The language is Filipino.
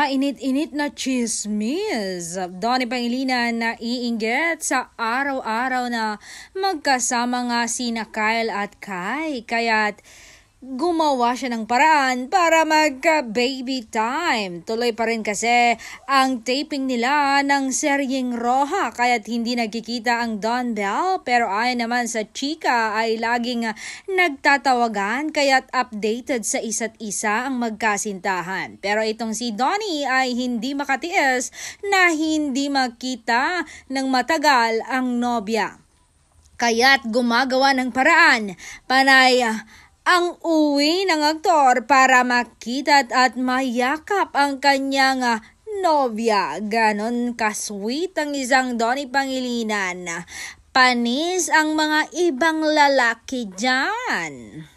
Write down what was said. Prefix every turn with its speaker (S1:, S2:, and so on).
S1: Mainit-init na chismis. Donnie Pangilinan na iinggit sa araw-araw na magkasama nga sina Kyle at Kai. Kaya't gumawa siya ng paraan para magka-baby time. Tuloy pa rin kasi ang taping nila ng seryeng Roja kaya't hindi nagkikita ang Don Bell. Pero ayon naman sa chika ay laging nagtatawagan kaya't updated sa isa't isa ang magkasintahan. Pero itong si Donnie ay hindi makatiis na hindi makita ng matagal ang nobya. Kaya't gumagawa ng paraan panay ang uwi ng aktor para makita at mayakap ang kanyang nobya. Ganon kasweet ang isang Donnie Pangilinan. Panis ang mga ibang lalaki dyan.